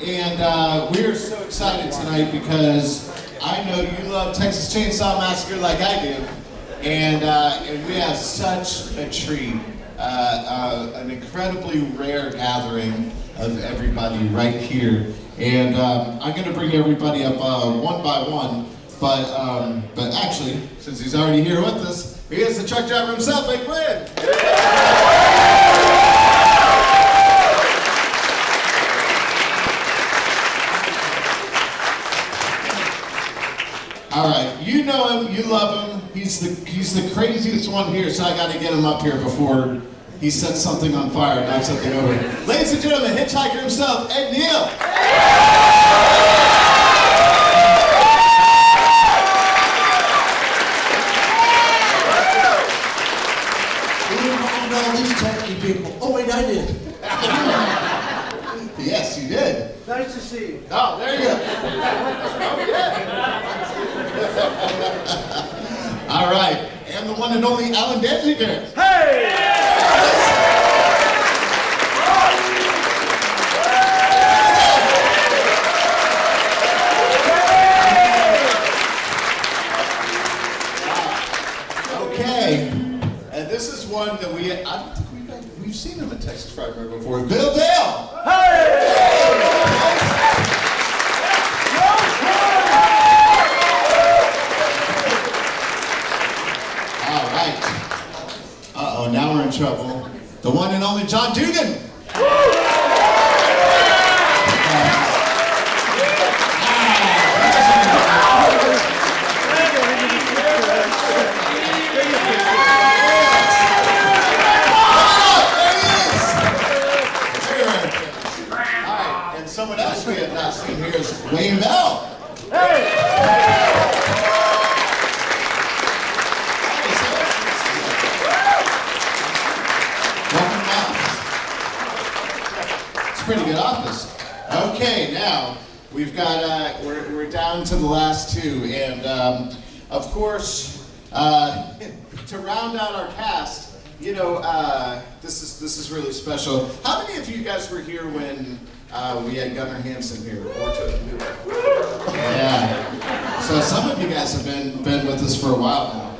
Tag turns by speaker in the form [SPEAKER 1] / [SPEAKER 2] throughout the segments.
[SPEAKER 1] And we are so excited tonight because I know you love Texas Chainsaw Massacre like I do. And we have such a treat, an incredibly rare gathering of everybody right here. And I'm going to bring everybody up one by one, but actually, since he's already here with us, here's the truck driver himself, McMinn. All right, you know him, you love him. He's the craziest one here, so I got to get him up here before he sets something on fire and knocks something over. Ladies and gentlemen, hitchhiker himself, Neal.
[SPEAKER 2] All these techie people. Oh wait, I did.
[SPEAKER 1] Yes, you did.
[SPEAKER 2] Nice to see you.
[SPEAKER 1] Oh, there you go. Oh, yeah. All right, and the one and only Danziger.
[SPEAKER 2] Hey!
[SPEAKER 1] Okay, and this is one that I don't think we've seen him at Texas Frightmare before. Vail!
[SPEAKER 2] Hey!
[SPEAKER 1] All right. Uh-oh, now we're in trouble. The one and only Dugan. Someone else we have not seen here is Vail. Hey! Welcome to office. It's a pretty good office. Okay, now we've got we're down to the last two, and of course to round out our cast, you know, this is really special. How many of you guys were here when we had Gunnar Hansen here, or yeah. So some of you guys have been with us for a while now,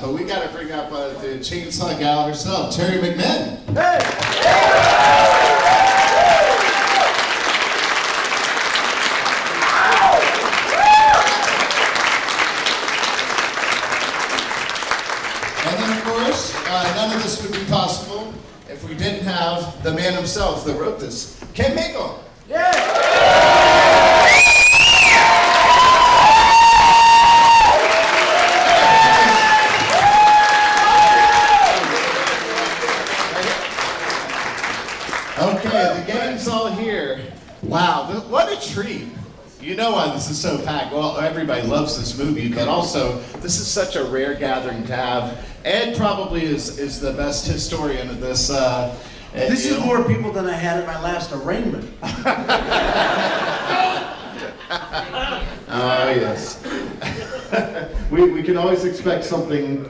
[SPEAKER 1] but we got to bring up the chainsaw gal herself, Teri McMinn.
[SPEAKER 2] Hey!
[SPEAKER 1] And then of course, none of this would be possible if we didn't have the man himself that wrote this, Henkel. Okay, the gang's all here. Wow, what a treat. You know why this is so packed. Well, everybody loves this movie, but also this is such a rare gathering to have. Ed probably is the best historian of this.
[SPEAKER 2] This is more people than I had at my last arraignment.
[SPEAKER 1] Oh, yes. we can always expect something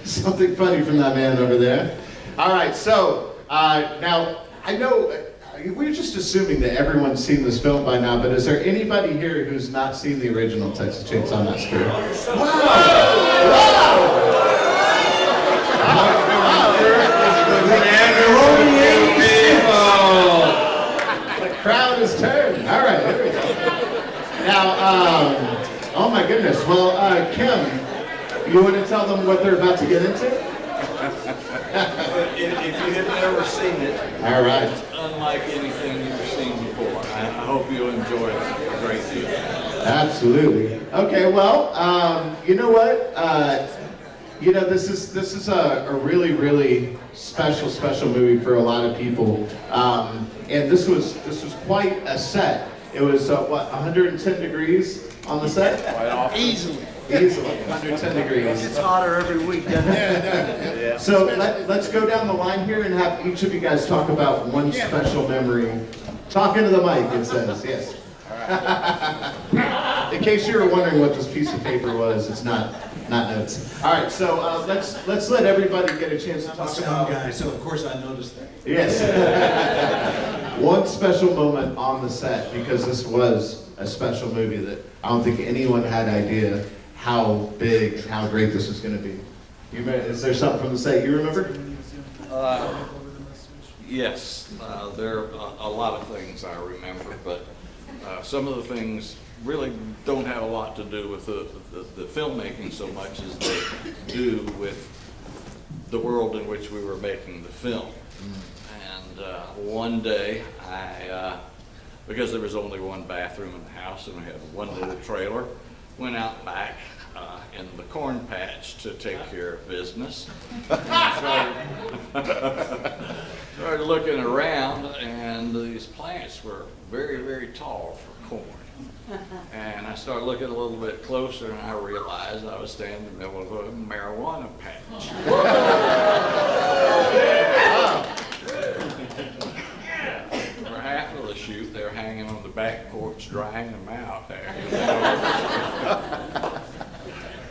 [SPEAKER 1] funny from that man over there. All right, so now I know we're just assuming that everyone's seen this film by now, but is there anybody here who's not seen the original Texas Chainsaw Massacre? Wow! The crowd is turned. All right, here we go. Now, oh my goodness. Well, Kim, you want to tell them what they're about to get into?
[SPEAKER 3] If you have never seen it,
[SPEAKER 1] all right.
[SPEAKER 3] It's unlike anything you've seen before. I hope you'll enjoy it a great deal.
[SPEAKER 1] Absolutely. Okay. Well, you know what? You know, this is a really special movie for a lot of people, and this was quite a set. It was what, 110 degrees on the set?
[SPEAKER 3] Quite often.
[SPEAKER 2] Easily.
[SPEAKER 1] 110 degrees.
[SPEAKER 2] It's hotter every week, doesn't it?
[SPEAKER 3] Yeah.
[SPEAKER 1] So let's go down the line here and have each of you guys talk about one special memory. Talk into the mic, it says, yes. In case you were wondering what this piece of paper was, it's not notes. All right, so let's let everybody get a chance to talk
[SPEAKER 2] I'm a sound
[SPEAKER 1] about.
[SPEAKER 2] guy, so of course I noticed that.
[SPEAKER 1] Yes. one special moment on the set, because this was a special movie that I don't think anyone had idea how big and how great this was going to be. Is there something from the set you remember?
[SPEAKER 3] Yes, there are a lot of things I remember, but some of the things really don't have a lot to do with the filmmaking so much as they do with the world in which we were making the film. And one day, because there was only one bathroom in the house and we had one little trailer, went out back in the corn patch to take care of business. Started looking around, and these plants were very, very tall for corn. And I started looking a little bit closer, and I realized I was standing in the middle of a marijuana patch. For half of the shoot, they were hanging on the back porch, drying them out there.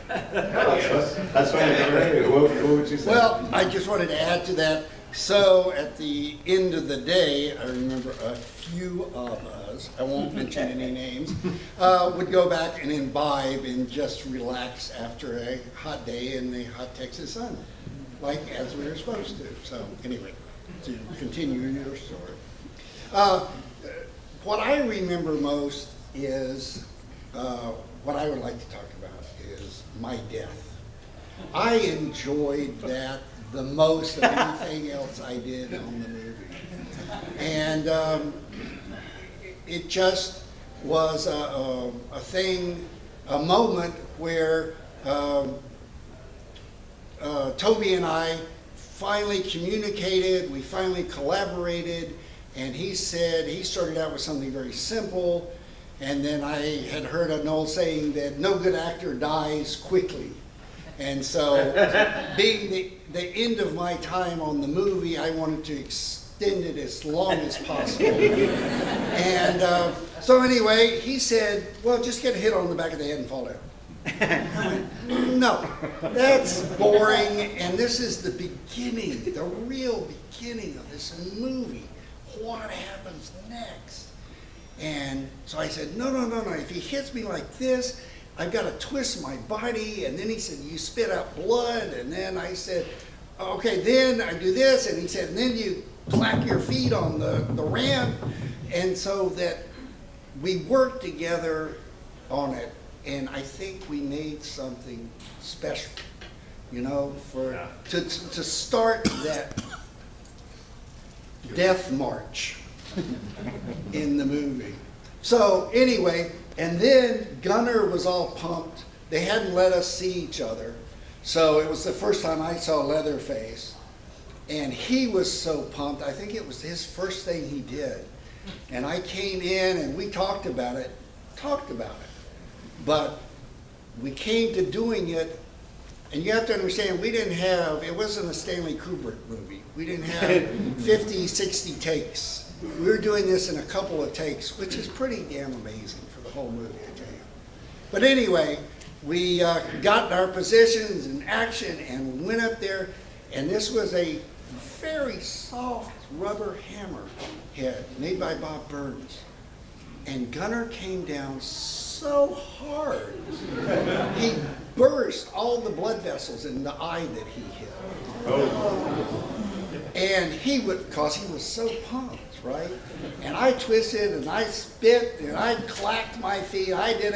[SPEAKER 1] That's what I remember. What would you say?
[SPEAKER 4] Well, I just wanted to add to that. So at the end of the day, I remember a few of us, I won't mention any names, would go back and imbibe and just relax after a hot day in the hot Texas sun, like as we were supposed to. So anyway, to continue your story. What I remember most is, what I would like to talk about is my death. I enjoyed that the most of anything else I did on the movie. And it just was a thing, a moment where Toby and I finally communicated, we finally collaborated, and he said, he started out with something very simple, and then I had heard an old saying that no good actor dies quickly. And so, being the end of my time on the movie, I wanted to extend it as long as possible. And so anyway, he said, well, just get hit on the back of the head and fall down. I went, no, that's boring, and this is the beginning, the real beginning of this movie. What happens next? And so I said, no, if he hits me like this, I've got to twist my body. And then he said, you spit out blood. And then I said, okay, then I do this. And he said, and then you clack your feet on the ramp. And so that we worked together on it. And I think we made something special, you know, to start that death march in the movie. So anyway, and then Gunnar was all pumped. They hadn't let us see each other. So it was the first time I saw Leatherface. And he was so pumped. I think it was his first thing he did. And I came in and we talked about it. But we came to doing it, and you have to understand, we didn't have, it wasn't a Stanley Kubrick movie. We didn't have 50, 60 takes. We were doing this in a couple of takes, which is pretty damn amazing for the whole movie, I tell you. But anyway, we got in our positions in action and went up there, and this was a very soft rubber hammer head made by Bob Burns. And Gunnar came down so hard, he burst all the blood vessels in the eye that he hit. Oh. And he would, cause he was so pumped, right? And I twisted and I spit and I clacked my feet. I did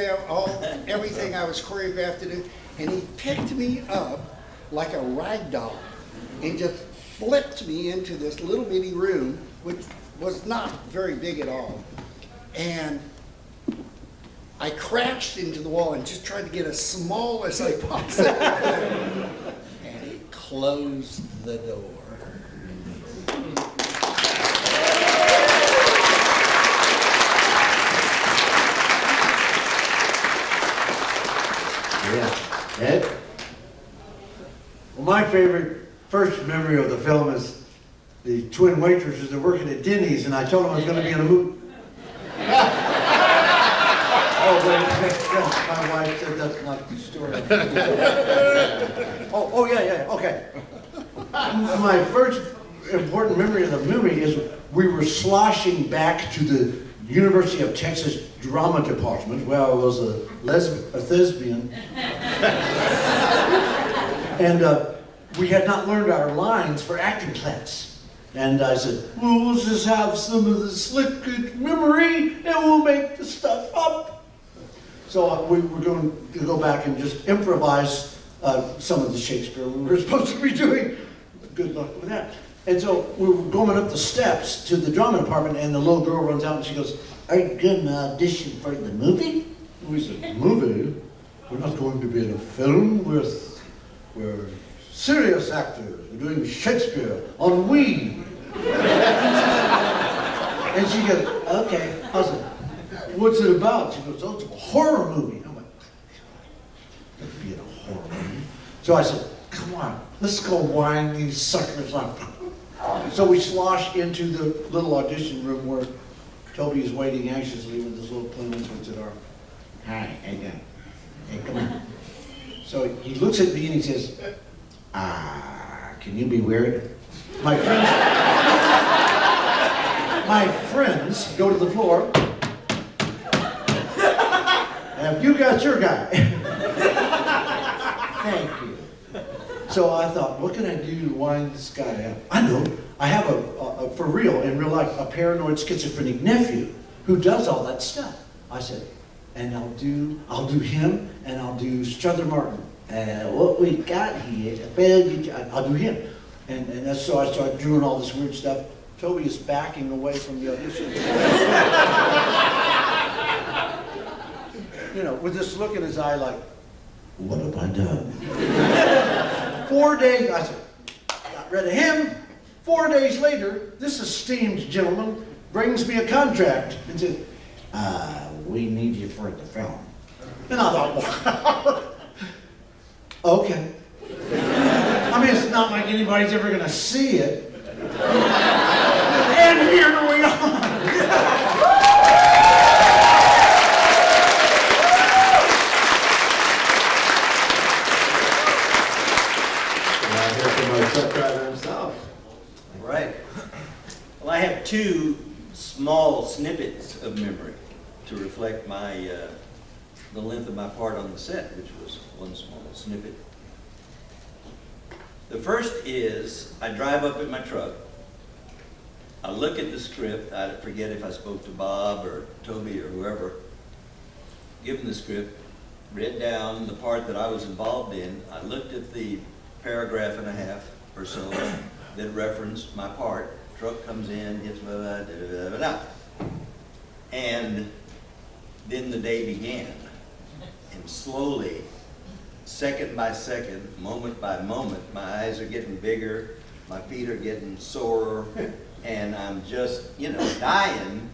[SPEAKER 4] everything I was choreographed to do. And he picked me up like a rag doll and just flipped me into this little bitty room, which was not very big at all. And I crashed into the wall and just tried to get as small as I possibly could. And he closed the door.
[SPEAKER 2] Yeah. Ed? Well, my favorite first memory of the film is the twin waitresses that working at Denny's, and I told them I was going to be in a movie. Oh, wait, my wife said that's not the story. Oh, yeah, okay. My first important memory of the movie is we were sloshing back to the University of Texas drama department where I was a thespian. And we had not learned our lines for acting class. And I said, well, we'll just have some of the slick memory and we'll make the stuff up. So we were going to go back and just improvise some of the Shakespeare we were supposed to be doing. Good luck with that. And so we were going up the steps to the drama department and the little girl runs out and she goes, are you going to audition for the movie? And we said, movie? We're not going to be in a film. We're serious actors. We're doing Shakespeare on weed. And she goes, okay. I said, what's it about? She goes, oh, it's a horror movie. I'm like, it'd be in a horror movie. So I said, come on, let's go wind these suckers up. So we slosh into the little audition room where Toby is waiting anxiously with his little plumage at our, hi, hey, come on. So he looks at me and he says, can you be weird? My friends go to the floor. Have you got your guy? Thank you. So I thought, what can I do to wind this guy up? I know, I have for real, in real life, a paranoid schizophrenic nephew who does all that stuff. I said, and I'll do him, and I'll do Strother Martin. What we got here, I'll do him. And that's so I started doing all this weird stuff. Toby is backing away from the audition. You know, with this look in his eye like, what have I done? 4 days, I said, got rid of him. 4 days later, this esteemed gentleman brings me a contract and said, we need you for the film. And I thought, wow. Okay. I mean, it's not like anybody's ever gonna see it. And here we are.
[SPEAKER 5] Right. Well, I have two small snippets of memory to reflect my the length of my part on the set, which was one small snippet. The first is, I drive up in my truck, I look at the script, I forget if I spoke to Bob or Toby or whoever, give them the script, read down the part that I was involved in, I looked at the paragraph and a half or so that referenced my part, truck comes in, hits blah, blah, blah, blah, blah, blah. And then the day began. And slowly, second by second, moment by moment, my eyes are getting bigger, my feet are getting sorer, and I'm just, you know, dying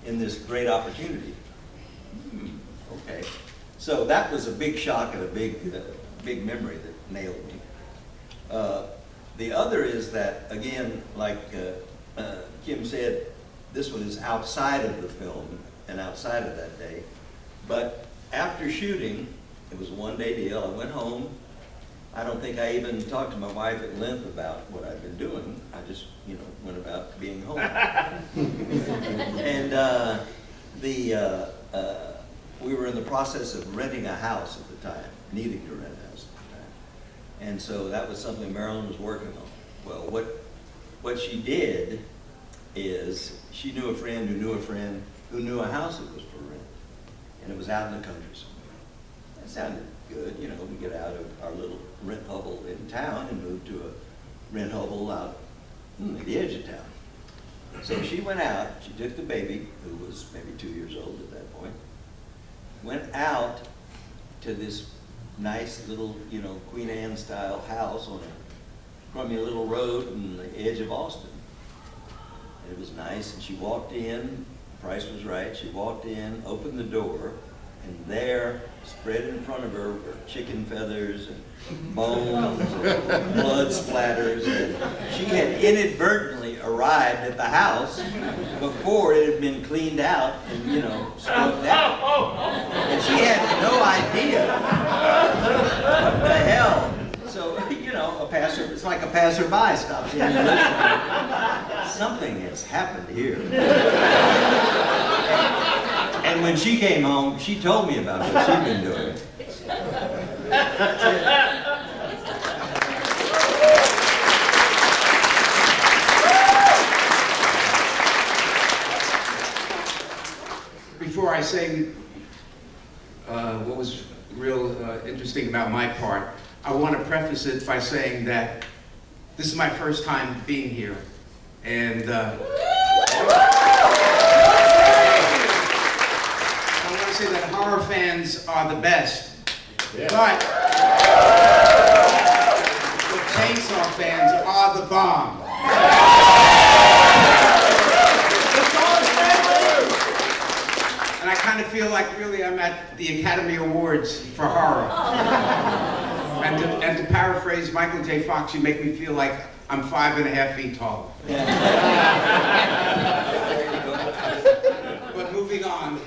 [SPEAKER 5] in this great opportunity. Okay. So that was a big shock and a big memory that nailed me. The other is that, again, like Kim said, this one is outside of the film and outside of that day. But after shooting, it was a one-day deal. I went home. I don't think I even talked to my wife at length about what I'd been doing. I just, you know, went about being home. And we were in the process of renting a house at the time, needing to rent a house at the time. And so that was something Marilyn was working on. Well, what she did is she knew a friend who knew a friend who knew a house that was for rent. And it was out in the country somewhere. That sounded good, you know, we get out of our little rent hovel in town and move to a rent hovel out at the edge of town. So she went out, she took the baby, who was maybe 2 years old at that point, went out to this nice little, you know, Queen Anne style house on a crummy little road in the edge of Austin. And it was nice, and she walked in, the price was right, she walked in, opened the door, and there, spread in front of her, were chicken feathers and bones and blood splatters. And she had inadvertently arrived at the house before it had been cleaned out and, you know, scrubbed out. And she had no idea. What the hell? So, you know, it's like a passerby stops in and listens. something has happened here. And when she came home, she told me about what she'd been doing.
[SPEAKER 6] Before I say what was real interesting about my part, I want to preface it by saying that this is my first time being here, and I want to say that horror fans are the best, but the chainsaw fans are the bomb. And I kind of feel like really I'm at the Academy Awards for horror. And to paraphrase Michael J. Fox, you make me feel like I'm 5.5 feet tall. But moving on,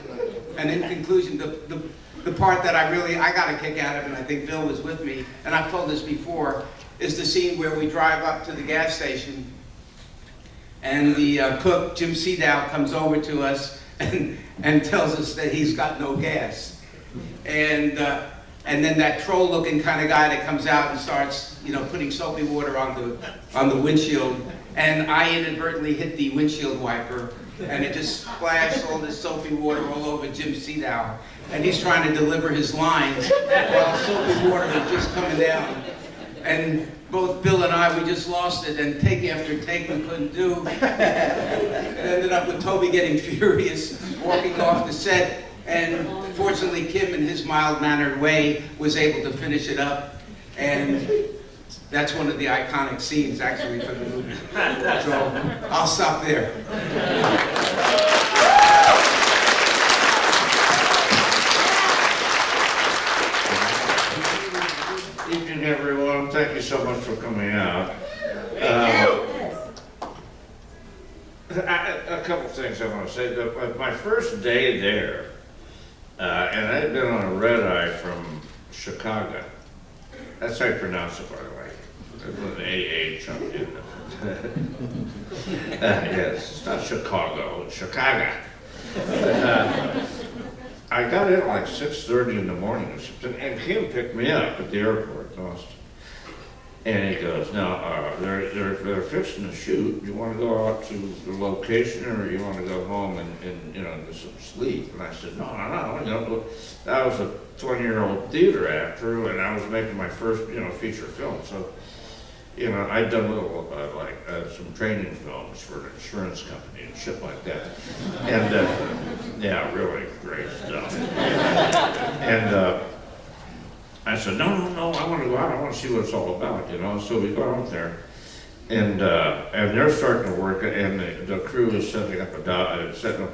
[SPEAKER 6] and in conclusion, the part that I got a kick out of, and I think Bill was with me, and I've told this before, is the scene where we drive up to the gas station, and the cook, Jim Seadow, comes over to us and tells us that he's got no gas. And then that troll-looking kind of guy that comes out and starts, putting soapy water on the windshield, and I inadvertently hit the windshield wiper, and it just splashed all this soapy water all over Jim Seadow. And he's trying to deliver his lines while soapy water is just coming down. And both Bill and I, we just lost it, and take after take we couldn't do. And ended up with Toby getting furious, walking off the set, and fortunately Kim, in his mild-mannered way, was able to finish it up. And that's one of the iconic scenes, actually, for the movie. So I'll stop there.
[SPEAKER 7] Evening, everyone. Thank you so much for coming out. A couple things I want to say. My first day there, and I had been on a red eye from Chicago. That's how you pronounce it, by the way. With an AH on the end of it. Yes, it's not Chicago, it's Chicago. I got in at like 6:30 in the morning, and Kim picked me up at the airport in Austin. And he goes, now, they're fixing to shoot. Do you want to go out to the location, or you want to go home and get some sleep? And I said, no. I was a 20-year-old theater actor, and I was making my first, feature film. So, I'd done a little, some training films for an insurance company and shit like that. And, yeah, really great stuff. And, I said, no, I want to go out. I want to see what it's all about, So we go out there, and they're starting to work, and the crew is setting up a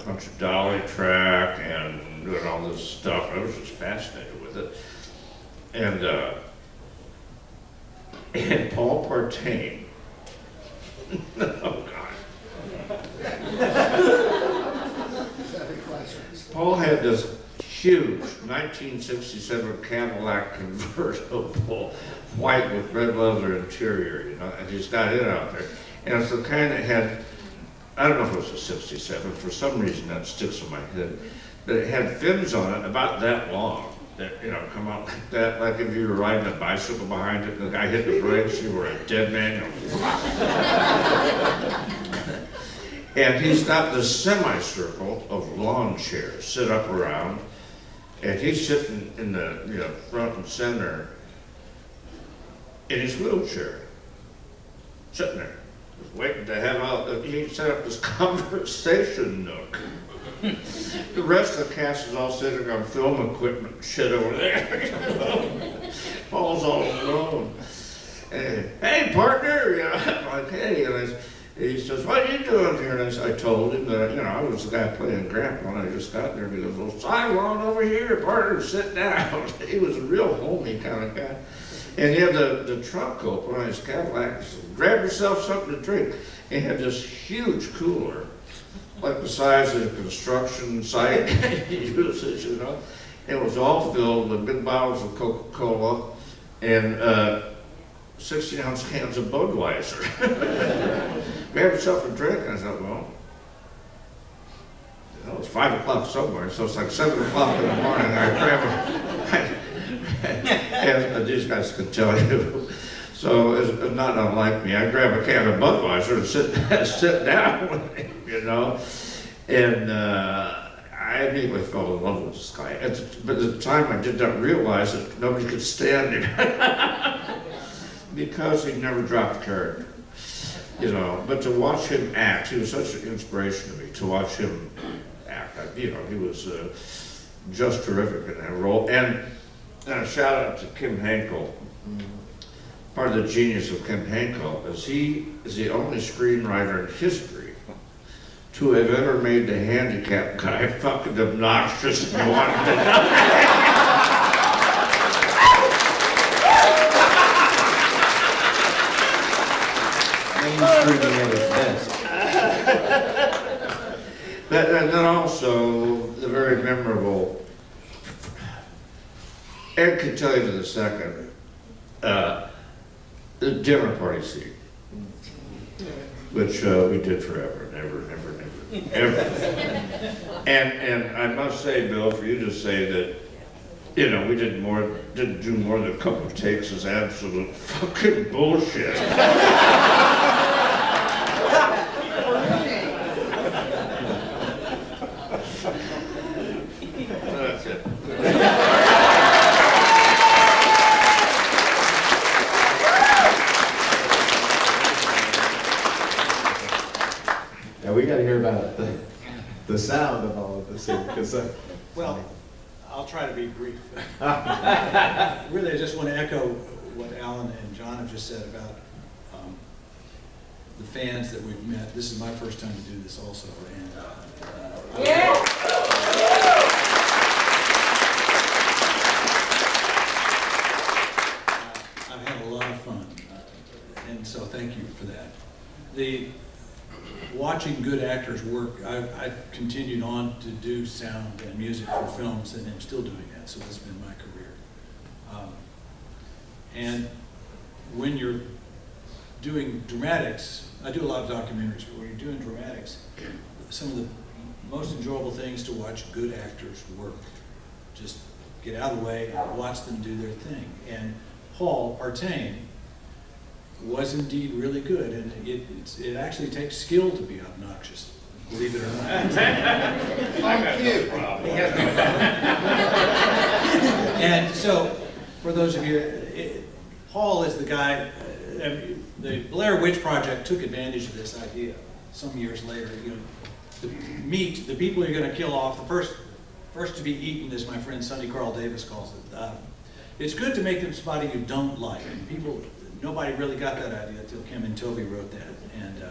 [SPEAKER 7] bunch of dolly track and doing all this stuff. I was just fascinated with it. And Paul Partain, oh God. Paul had this huge 1967 Cadillac convertible, white with red leather interior, and he's got it out there. And it's the kind that had, I don't know if it was a 67, for some reason that sticks in my head, but it had fins on it about that long, that, come out like that, like if you were riding a bicycle behind it, and the guy hit the brakes, you were a dead man, And he's got this semicircle of lawn chairs set up around, and he's sitting in the front and center in his wheelchair, sitting there, just waiting to have he set up this conversation nook. The rest of the cast is all sitting on film equipment and shit over there. Paul's all alone. And, hey, partner, I'm like, hey, and he says, what are you doing here? And I told him that, I was the guy playing Grandpa, and I just got there, and he goes, well, sidewalk over here, partner, sit down. He was a real homey kind of guy. And he had the trunk open on his Cadillac. He said, grab yourself something to drink. And he had this huge cooler, like the size of a construction site he uses, It was all filled with big bottles of Coca-Cola, and 16-ounce cans of Budweiser. Grab yourself a drink. And I thought, well, you know, it's 5 o'clock somewhere, so it's like 7 o'clock in the morning. I grab and these guys can tell you. So it's not unlike me. I grab a can of Budweiser and sit down with him, you know. And I immediately fell in love with this guy. But at the time, I did not realize that nobody could stand him because he never dropped character, you know. But to watch him act, he was such an inspiration to me. To watch him act, you know, he was just terrific in that role. And a shout out to Kim Henkel. Part of the genius of Kim Henkel is he is the only screenwriter in history to have ever made the handicapped guy fucking obnoxious and wanted to
[SPEAKER 8] mainstreaming at its best.
[SPEAKER 7] And then also the very memorable, Ed can tell you to the second, the dinner party scene, which we did forever, never. And I must say, Bill, for you to say that, you know, we didn't do more than a couple of takes is absolute fucking bullshit. That's it.
[SPEAKER 8] Now we got to hear about the sound of all of this, because
[SPEAKER 9] Well, I'll try to be brief. Really, I just want to echo what Alan and John have just said about the fans that we've met. This is my first time to do this also, and I've had a lot of fun, and so thank you for that. Watching good actors work, I continued on to do sound and music for films, and I'm still doing that, so that's been my career. And when you're doing dramatics, I do a lot of documentaries, but when you're doing dramatics, some of the most enjoyable things to watch good actors work. Just get out of the way and watch them do their thing. And Paul Partain was indeed really good, and it actually takes skill to be obnoxious, believe it or not.
[SPEAKER 4] Thank you.
[SPEAKER 9] And so, for those of you, Paul is the guy. The Blair Witch Project took advantage of this idea some years later. You know, the people you're going to kill off, the first to be eaten, as my friend Sonny Carl Davis calls it. It's good to make them somebody you don't like, and nobody really got that idea until Kim and Toby wrote that, and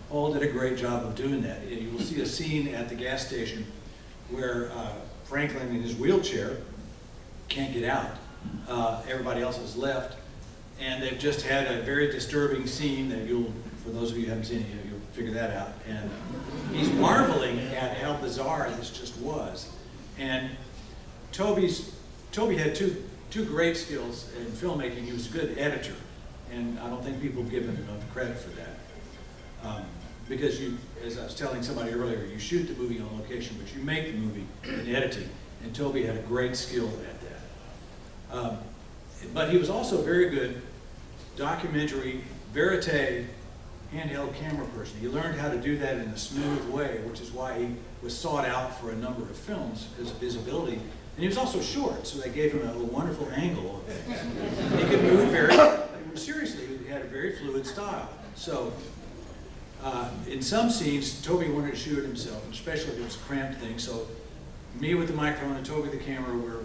[SPEAKER 9] Paul did a great job of doing that. You will see a scene at the gas station where Franklin in his wheelchair can't get out. Everybody else has left, and they've just had a very disturbing scene that for those of you who haven't seen it, you'll figure that out. And he's marveling at how bizarre this just was. And Toby had two great skills in filmmaking. He was a good editor, and I don't think people give him enough credit for that. Because as I was telling somebody earlier, you shoot the movie on location, but you make the movie in editing, and Toby had a great skill at that. But he was also a very good documentary, verite, handheld camera person. He learned how to do that in a smooth way, which is why he was sought out for a number of films because of his ability. And he was also short, so they gave him a wonderful angle. And he could move seriously, he had a very fluid style. So in some scenes, Toby wanted to shoot it himself, especially if it was a cramped thing. So me with the microphone and Toby the camera were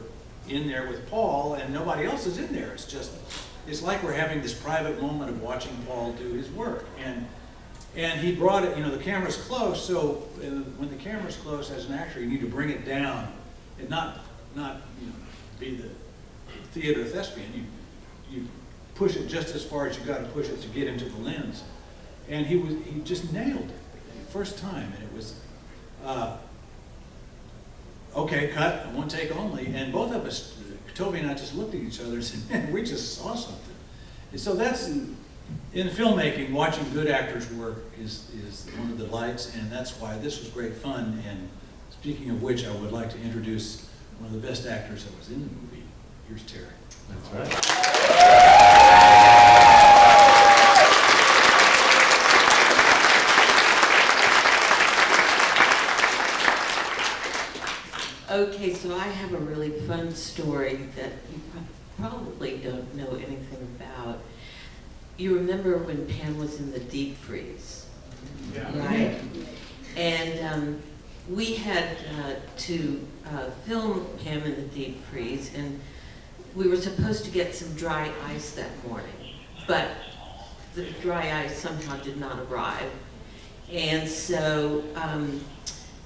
[SPEAKER 9] in there with Paul, and nobody else is in there. It's like we're having this private moment of watching Paul do his work. And he brought it, the camera's close, so when the camera's close as an actor, you need to bring it down and not be the theater thespian. You push it just as far as you got to push it to get into the lens. And he just nailed it first time, and it was okay, cut, one take only. And both of us, Toby and I, just looked at each other and said, man, we just saw something. So that's, in filmmaking, watching good actors work is one of the delights, and that's why this was great fun. And speaking of which, I would like to introduce one of the best actors that was in the movie. Here's Teri.
[SPEAKER 8] That's right.
[SPEAKER 10] Okay, so I have a really fun story that you probably don't know anything about. You remember when Pam was in the deep freeze, right? And we had to film Pam in the deep freeze, and we were supposed to get some dry ice that morning, but the dry ice somehow did not arrive. And so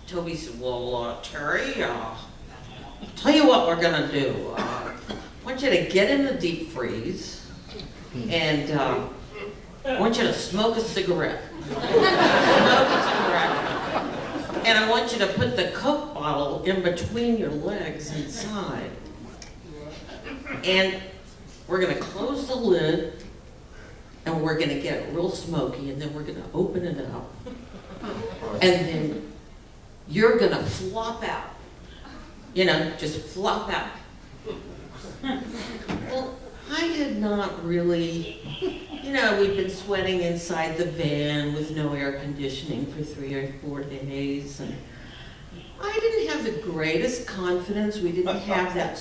[SPEAKER 10] Toby said, well, Teri, I'll tell you what we're gonna do. I want you to get in the deep freeze, and I want you to smoke a cigarette. And I want you to put the Coke bottle in between your legs inside. And we're gonna close the lid, and we're gonna get it real smoky, and then we're gonna open it up. And then you're gonna flop out. You know, just flop out. Well, I had not really, you know, we'd been sweating inside the van with no air conditioning for 3 or 4 days, and I didn't have the greatest confidence. We didn't have that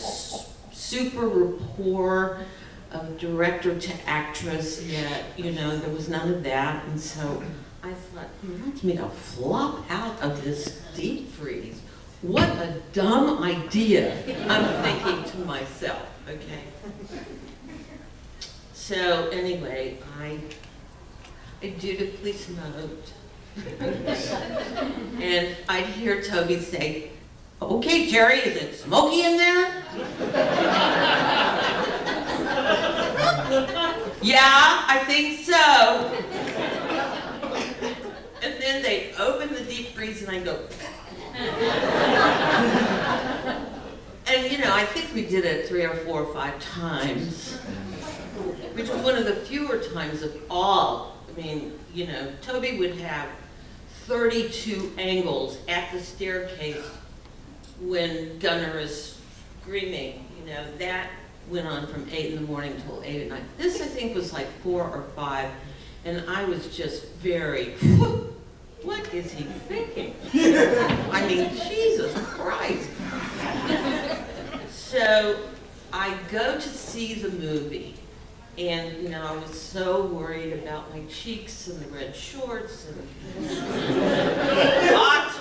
[SPEAKER 10] super rapport of director to actress yet. You know, there was none of that, and so I thought, he wants me to flop out of this deep freeze. What a dumb idea, I'm thinking to myself, okay? So anyway, I dutifully smoked. And I'd hear Toby say, okay, Teri, is it smoky in there? Yeah, I think so. And then they open the deep freeze and I go, and you know, I think we did it 3 or 4 or 5 times, which was one of the fewer times of all. I mean, you know, Toby would have 32 angles at the staircase when Gunnar is screaming. You know, that went on from 8 in the morning till 8 at night. This, I think, was like 4 or 5, and I was just very, what is he thinking? I mean, Jesus Christ. So I go to see the movie, and you know, I was so worried about my cheeks and the red shorts and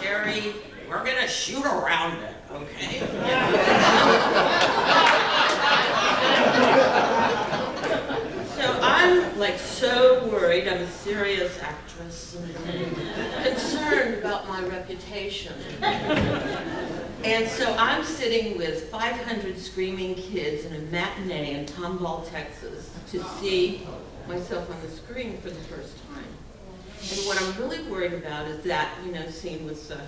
[SPEAKER 10] Teri, we're gonna shoot around it, okay? So I'm like so worried. I'm a serious actress and concerned about my reputation. And so I'm sitting with 500 screaming kids in a matinee in Tomball, Texas, to see myself on the screen for the first time. And what I'm really worried about is that, you know, scene with the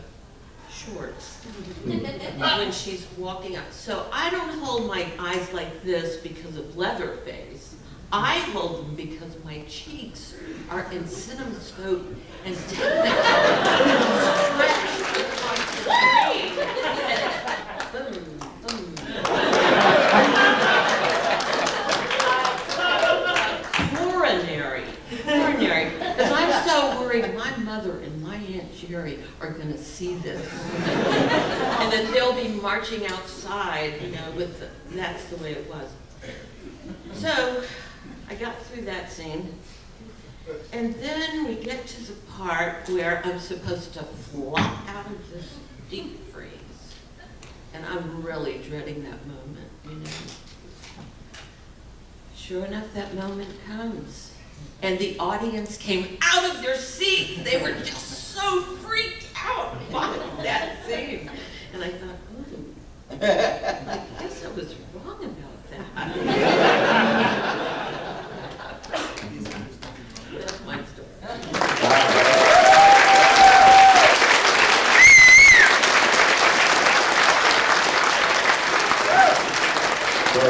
[SPEAKER 10] shorts when she's walking up. So I don't hold my eyes like this because of Leatherface. I hold them because my cheeks are in cinemascope and technically stretched across the screen. And it's boom, boom. Coronary. Because I'm so worried my mother and my Aunt Jerry are going to see this. And then they'll be marching outside, you know, with the, that's the way it was. So I got through that scene. And then we get to the part where I'm supposed to flop out of this deep freeze. And I'm really dreading that moment, you know. Sure enough, that moment comes. And the audience came out of their seats. They were just so freaked out by that scene. And I thought, ooh, I guess I was wrong about that. That's my story.
[SPEAKER 8] So,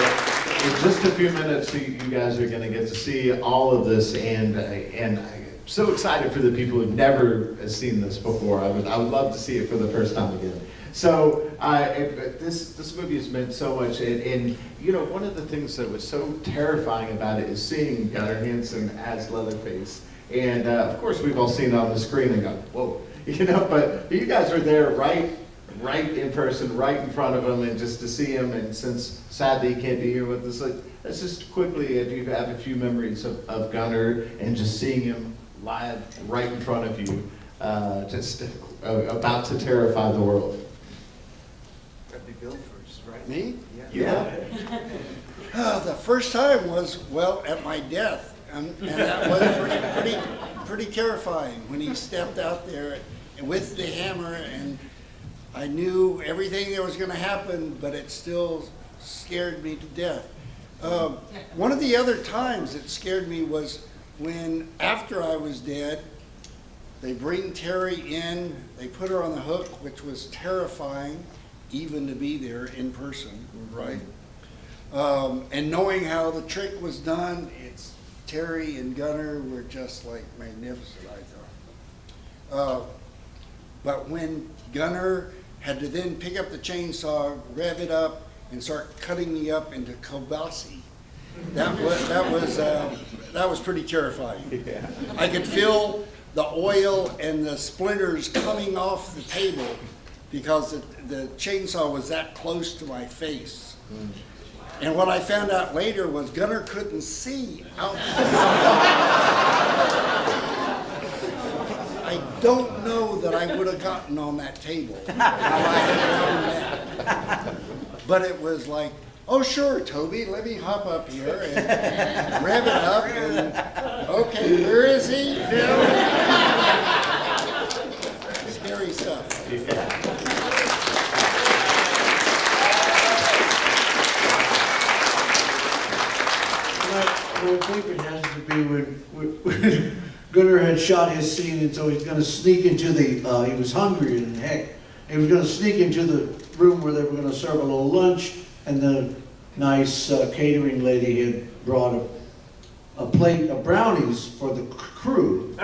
[SPEAKER 8] in just a few minutes, so you guys are gonna get to see all of this, and I'm so excited for the people who've never seen this before. I would love to see it for the first time again. So this movie has meant so much, and you know, one of the things that was so terrifying about it is seeing Gunnar Hansen as Leatherface, and of course we've all seen it on the screen and go, whoa, you know, but you guys were there right in person, right in front of him, and just to see him, and since sadly he can't be here with us, like, let's just quickly, if you have a few memories of Gunnar and just seeing him live right in front of you, just about to terrify the world.
[SPEAKER 6] That'd be Bill first, right?
[SPEAKER 4] Me?
[SPEAKER 8] Yeah.
[SPEAKER 4] The first time was, well, at my death, and that was pretty terrifying when he stepped out there with the hammer, and I knew everything that was going to happen, but it still scared me to death. One of the other times it scared me was when, after I was dead, they bring Teri in, they put her on the hook, which was terrifying, even to be there in person, right? And knowing how the trick was done, Teri and Gunnar were just like magnificent, I thought. But when Gunnar had to then pick up the chainsaw, rev it up, and start cutting me up into kielbasa, that was pretty terrifying.
[SPEAKER 8] Yeah.
[SPEAKER 4] I could feel the oil and the splinters coming off the table because the chainsaw was that close to my face. And what I found out later was Gunnar couldn't see out. I don't know that I would have gotten on that table if I had known that. But it was like, oh sure, Toby, let me hop up here and rev it up, and okay, where is he? Scary stuff.
[SPEAKER 8] Yeah.
[SPEAKER 2] My favorite has to be when Gunnar had shot his scene, and so he's going to sneak into the, he was hungry and heck, he was going to sneak into the room where they were going to serve a little lunch, and the nice catering lady had brought a plate of brownies for the crew.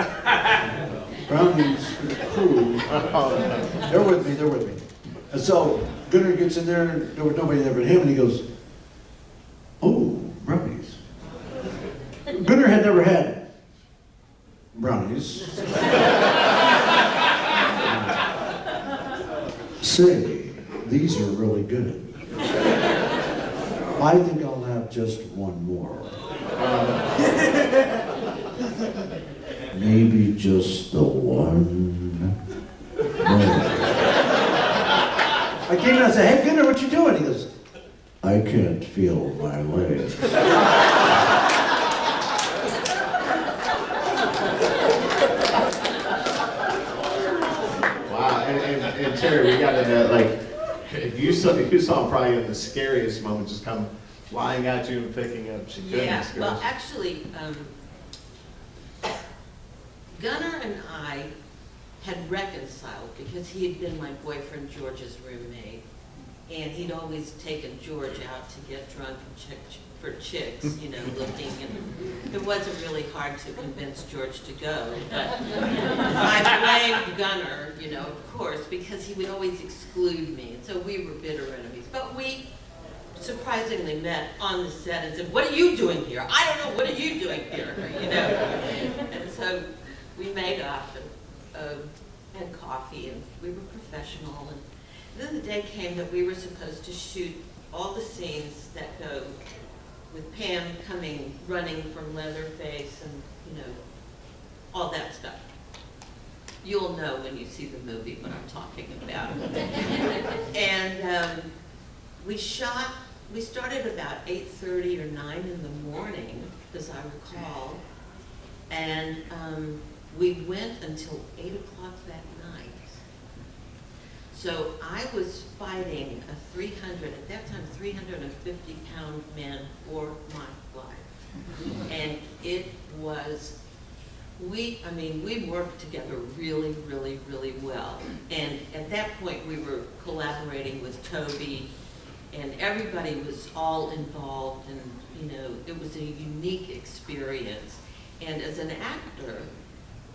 [SPEAKER 2] Brownies for the crew. They're with me. And so Gunnar gets in there, and there was nobody there but him, and he goes, oh, brownies. Gunnar had never had brownies. Say, these are really good. I think I'll have just one more. Maybe just the one more. I came in and said, hey, Gunnar, what you doing? He goes, I can't feel my legs.
[SPEAKER 8] And Teri, we gotta know, like, you saw him probably in the scariest moment, just come flying at you and picking up.
[SPEAKER 10] Yeah, well, actually, Gunnar and I had reconciled because he had been my boyfriend George's roommate, and he'd always taken George out to get drunk and for chicks, you know, looking, and it wasn't really hard to convince George to go, but I blamed Gunnar, you know, of course, because he would always exclude me, and so we were bitter enemies. But we surprisingly met on the set and said, what are you doing here? I don't know, what are you doing here, you know? And so we made up and had coffee, and we were professional, and then the day came that we were supposed to shoot all the scenes that go with Pam running from Leatherface, and, you know, all that stuff. You'll know when you see the movie what I'm talking about. And we started about 8:30 or 9 in the morning, as I recall, and we went until 8 o'clock that night. So I was fighting a 350-pound man for my life. And it was, we worked together really, really, really well. And at that point we were collaborating with Toby and everybody was all involved, and you know, it was a unique experience. And as an actor,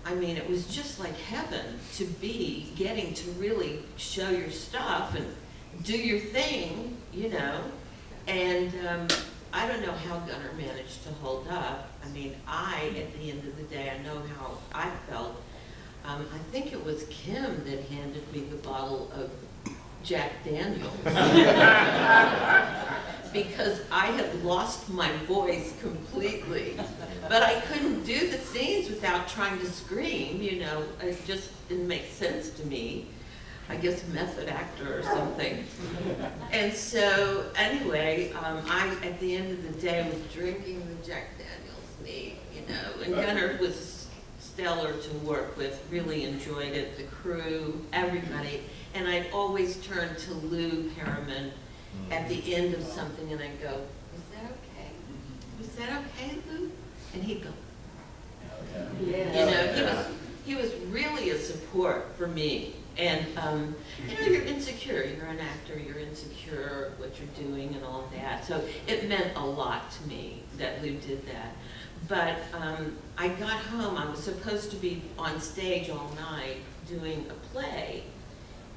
[SPEAKER 10] I mean, it was just like heaven to be getting to really show your stuff and do your thing, you know. And I don't know how Gunnar managed to hold up. I mean, at the end of the day, I know how I felt. I think it was Kim that handed me the bottle of Jack Daniels. Because I had lost my voice completely. But I couldn't do the scenes without trying to scream, you know. It just didn't make sense to me. I guess method actor or something. And so, anyway, at the end of the day, was drinking the Jack Daniels neat, you know. And Gunnar was stellar to work with, really enjoyed it, the crew, everybody. And I'd always turn to Lou Perriman at the end of something and I'd go, was that okay? Was that okay, Lou? And he'd go, yeah. You know, he was really a support for me. And, you know, you're insecure, you're an actor, you're insecure of what you're doing and all of that. So it meant a lot to me that Lou did that. But I got home, I was supposed to be on stage all night doing a play.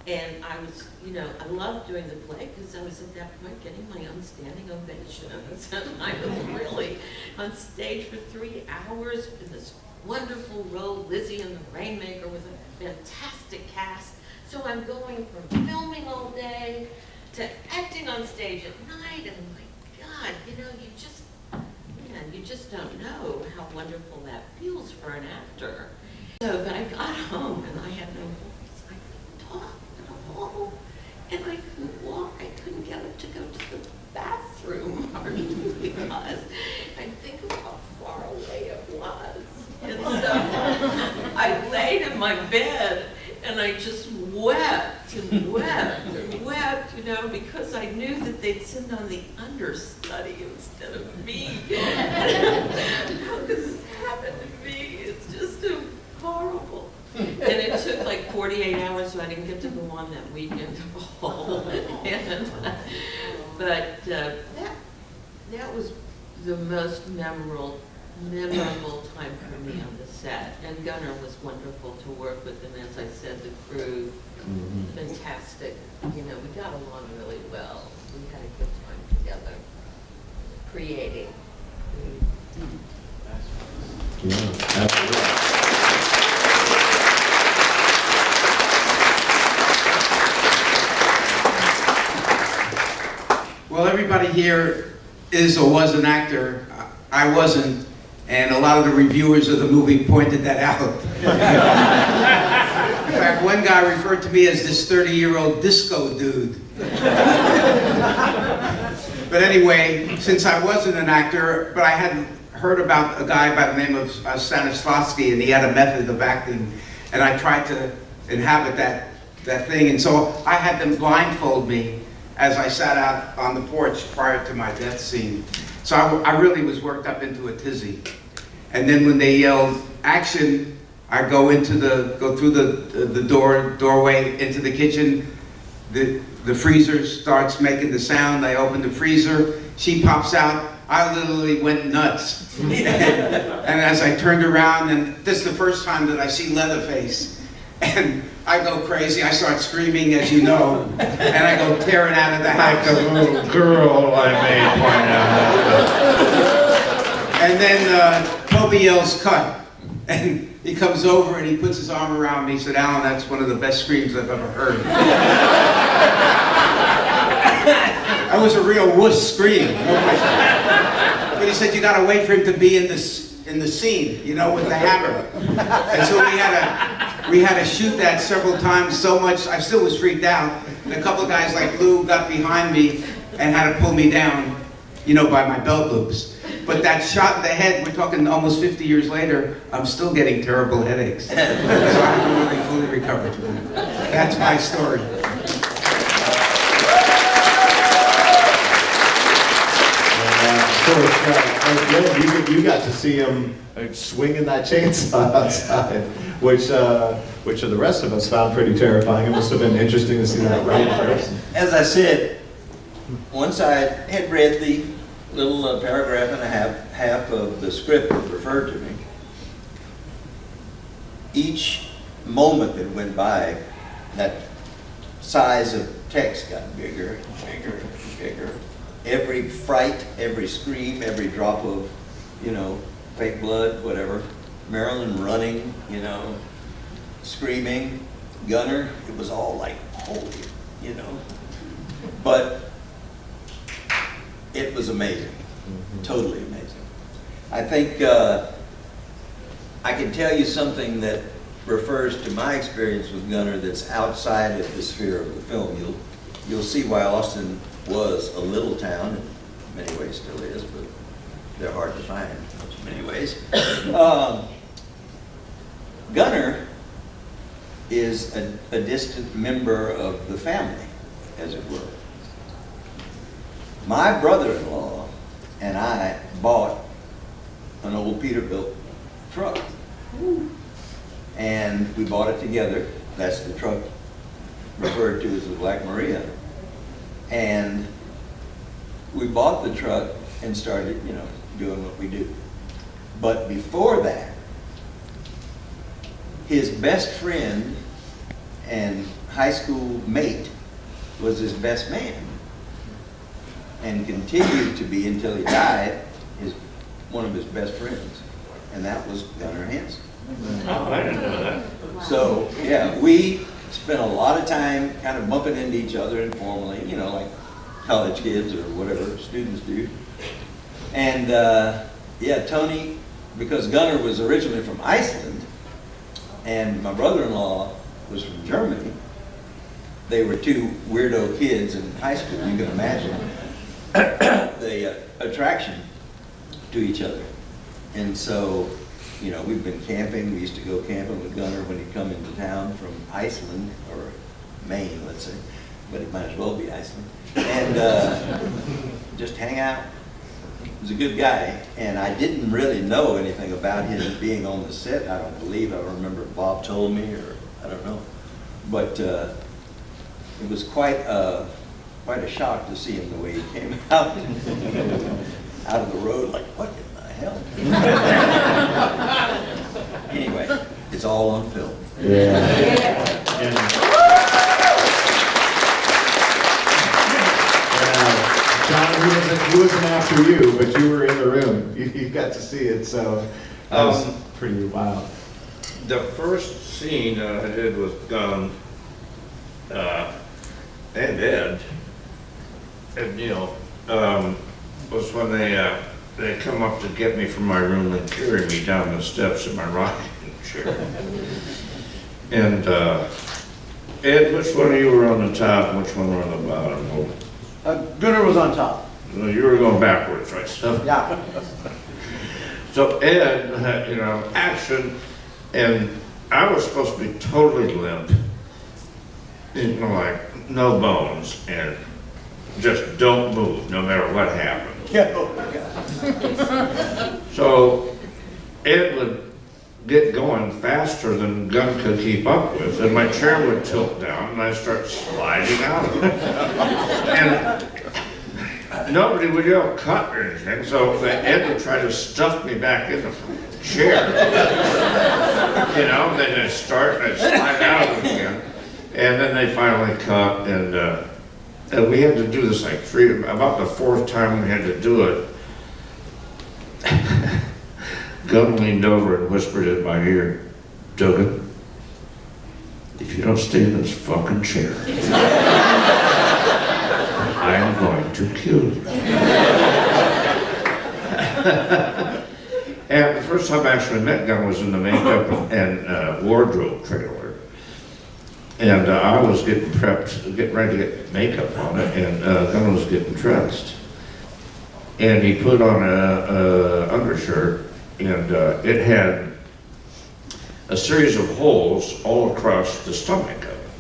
[SPEAKER 10] And I was, you know, I loved doing the play because I was at that point getting my own standing ovations. And I was really on stage for 3 hours in this wonderful role, Lizzie and the Rainmaker, with a fantastic cast. So I'm going from filming all day to acting on stage at night, and my God, you know, you just don't know how wonderful that feels for an actor. So, but I got home and I had no voice. I couldn't talk at all, and I couldn't walk. I couldn't get up to go to the bathroom hardly because I think of how far away it was. And so I laid in my bed and I just wept and wept and wept, you know, because I knew that they'd send on the understudy instead of me. How does this happen to me? It's just so horrible. And it took like 48 hours, so I didn't get to go on that weekend at all. But that was the most memorable time for me on the set. And Gunnar was wonderful to work with, and as I said, the crew, fantastic. You know, we got along really well. We had a good time together, creating.
[SPEAKER 8] Yeah, absolutely.
[SPEAKER 6] Well, everybody here is or was an actor. I wasn't, and a lot of the reviewers of the movie pointed that out. In fact, one guy referred to me as this 30-year-old disco dude. But anyway, since I wasn't an actor, but I had heard about a guy by the name of Stanislavski, and he had a method of acting, and I tried to inhabit that thing, and so I had them blindfold me as I sat out on the porch prior to my death scene. So I really was worked up into a tizzy. And then when they yelled action, I go through the doorway into the kitchen. The freezer starts making the sound. I open the freezer. She pops out. I literally went nuts. And as I turned around, and this is the first time that I see Leatherface. And I go crazy, I start screaming, as you know, and I go tearing out of the house.
[SPEAKER 7] Like a little girl, I may point out.
[SPEAKER 6] And then Toby yells, cut. And he comes over and he puts his arm around me. He said, Alan, that's one of the best screams I've ever heard. That was a real wuss scream. But he said, you gotta wait for him to be in the scene, you know, with the hammer. And so we had to shoot that several times so much, I still was freaked out. And a couple of guys like Lou got behind me and had to pull me down, you know, by my belt loops. But that shot in the head, we're talking almost 50 years later, I'm still getting terrible headaches. So I haven't really fully recovered from it. That's my story.
[SPEAKER 8] You got to see him swinging that chainsaw outside, which the rest of us found pretty terrifying. It must have been interesting to see that right in person.
[SPEAKER 11] As I said,
[SPEAKER 5] once I had read the little paragraph and a half of the script that referred to me, each moment that went by, that size of text got bigger and bigger and bigger. Every fright, every scream, every drop of, fake blood, whatever. Marilyn running, screaming. Gunner, it was all like, holy, But it was amazing, totally amazing. I think I can tell you something that refers to my experience with Gunner that's outside of the sphere of the film. You'll see why Austin was a little town, in many ways still is, but they're hard to find in many ways. Gunner is a distant member of the family, as it were. My brother-in-law and I bought an old Peterbilt truck. And we bought it together. That's the truck referred to as the Black Maria. And we bought the truck and started, doing what we do. But before that, his best friend and high school mate was his best man, and continued to be until he died, one of his best friends, and that was Gunner Hansen.
[SPEAKER 7] Oh, I didn't know that.
[SPEAKER 5] So, yeah, we spent a lot of time kind of bumping into each other informally, like college kids or whatever students do. And yeah, Tony, because Gunner was originally from Iceland, and my brother-in-law was from Germany, they were two weirdo kids in high school, you can imagine the attraction to each other. And so, we've been camping. We used to go camping with Gunner when he'd come into town from Iceland, or Maine, let's say, but it might as well be Iceland. And just hang out. He was a good guy, and I didn't really know anything about him being on the set. I don't believe. I remember Bob told me, or I don't know. But it was quite a shock to see him the way he came out of the road, like, what in the hell? Anyway, it's all on film.
[SPEAKER 8] John, he wasn't after you, but you were in the room. You got to see it, so that was pretty wild.
[SPEAKER 7] The first scene I did with Gunn and Ed, and was when they come up to get me from my room and carry me down the steps in my rocking chair. And Ed, which one of you were on the top and which one were on the bottom?
[SPEAKER 2] Gunner was on top.
[SPEAKER 7] Well, you were going backwards, right? So,
[SPEAKER 2] Yeah.
[SPEAKER 7] so Ed, action, and I was supposed to be totally limp, like no bones, and just don't move no matter what happened. So Ed would get going faster than Gunn could keep up with, and my chair would tilt down, and I'd start sliding out of it. And nobody would yell cut or anything, so Ed would try to stuff me back in the chair. Then I'd start, and I'd slide out of it again. And then they finally cut, and we had to do this like about the fourth time we had to do it. Gunn leaned over and whispered in my ear, "Dugan, if you don't stay in this fucking chair, I am going to kill you." And the first time I actually met Gunn was in the makeup and wardrobe trailer. And I was getting prepped, getting ready to get makeup on it, and Gunn was getting dressed. And he put on a undershirt, and it had a series of holes all across the stomach of it.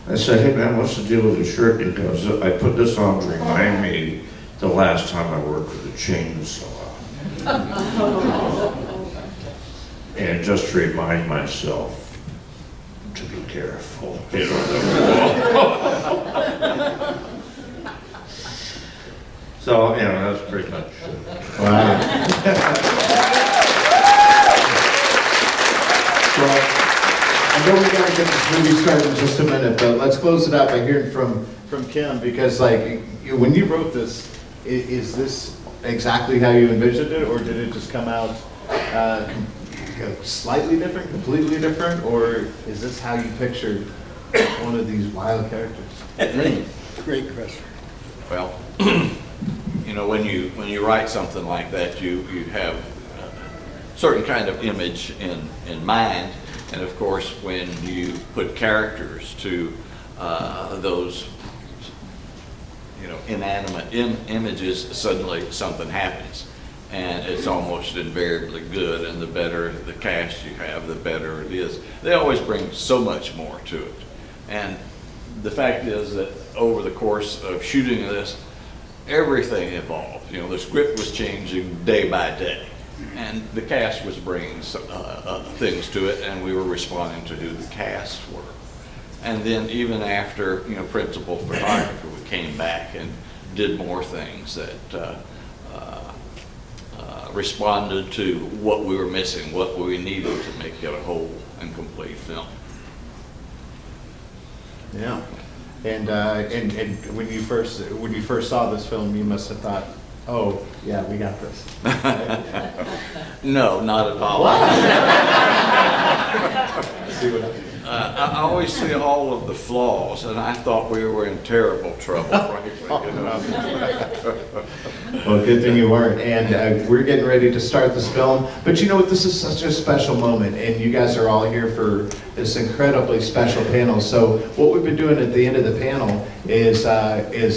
[SPEAKER 7] I said, "Hey man, what's the deal with the shirt?" He goes, "I put this on to remind me the last time I worked with a chainsaw. And just to remind myself to be careful." So, that's pretty much.
[SPEAKER 8] Wow. Well, I know we gotta get this movie started in just a minute, but let's close it out by hearing from Kim, because when you wrote this, is this exactly how you envisioned it, or did it just come out slightly different, completely different, or is this how you pictured one of these wild characters?
[SPEAKER 4] Great question.
[SPEAKER 3] Well, when you write something like that, you have a certain kind of image in mind, and of course, when you put characters to those inanimate images, suddenly something happens, and it's almost invariably good. And the better the cast you have, the better it is. They always bring so much more to it, and the fact is that over the course of shooting this, everything evolved. The script was changing day by day, and the cast was bringing things to it, and we were responding to who the cast were. And then even after, principal photographer, we came back and did more things that responded to what we were missing, what we needed to make it a whole and complete film.
[SPEAKER 8] Yeah. And when you first saw this film, you must have thought, oh, yeah, we got this.
[SPEAKER 3] No, not at all.
[SPEAKER 8] See what happens.
[SPEAKER 3] I always see all of the flaws, and I thought we were in terrible trouble, frankly.
[SPEAKER 8] Well, good thing you weren't. And we're getting ready to start this film. But you know what? This is such a special moment, and you guys are all here for this incredibly special panel. So what we've been doing at the end of the panel is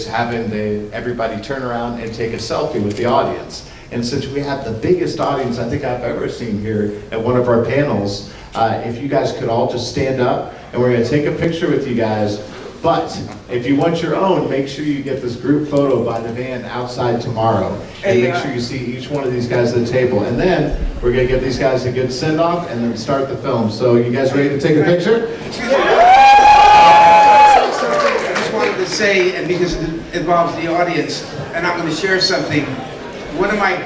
[SPEAKER 8] having everybody turn around and take a selfie with the audience. And since we have the biggest audience I think I've ever seen here at one of our panels, if you guys could all just stand up, and we're going to take a picture with you guys. But if you want your own, make sure you get this group photo by the van outside tomorrow. And make sure you see each one of these guys at the table. And then we're going to give these guys a good send-off and then start the film. So you guys ready to take a picture?
[SPEAKER 6] I just wanted to say, and because it involves the audience, and I'm going to share something. One of my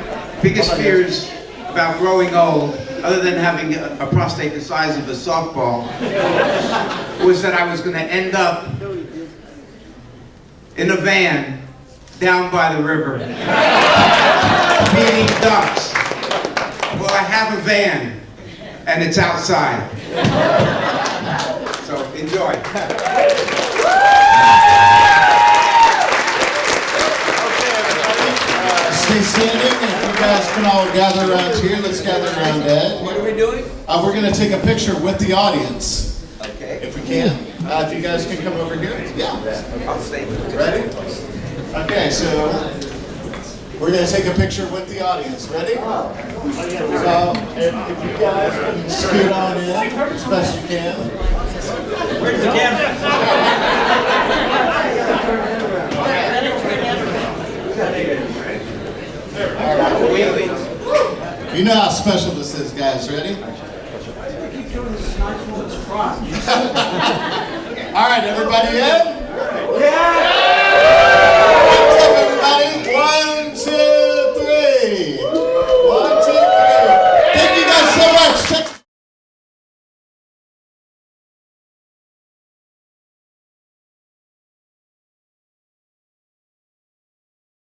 [SPEAKER 6] biggest fears about growing old, other than having a prostate the size of a softball, was that I was going to end up in a van down by the river, feeding ducks. Well, I have a van, and it's outside. So, enjoy.
[SPEAKER 1] Stay standing. If you guys can all gather around here, let's gather around Ed.
[SPEAKER 5] What are we doing?
[SPEAKER 1] We're going to take a picture with the audience,
[SPEAKER 5] Okay.
[SPEAKER 1] if we can. If you guys can come over here. Yeah.
[SPEAKER 5] I'll stay with you.
[SPEAKER 1] Ready? Okay, so we're going to take a picture with the audience. Ready? So if you guys can scoot on in as best you can.
[SPEAKER 9] Where's the camera?
[SPEAKER 1] You know how special this is, guys. Ready? All right, everybody in? Yeah!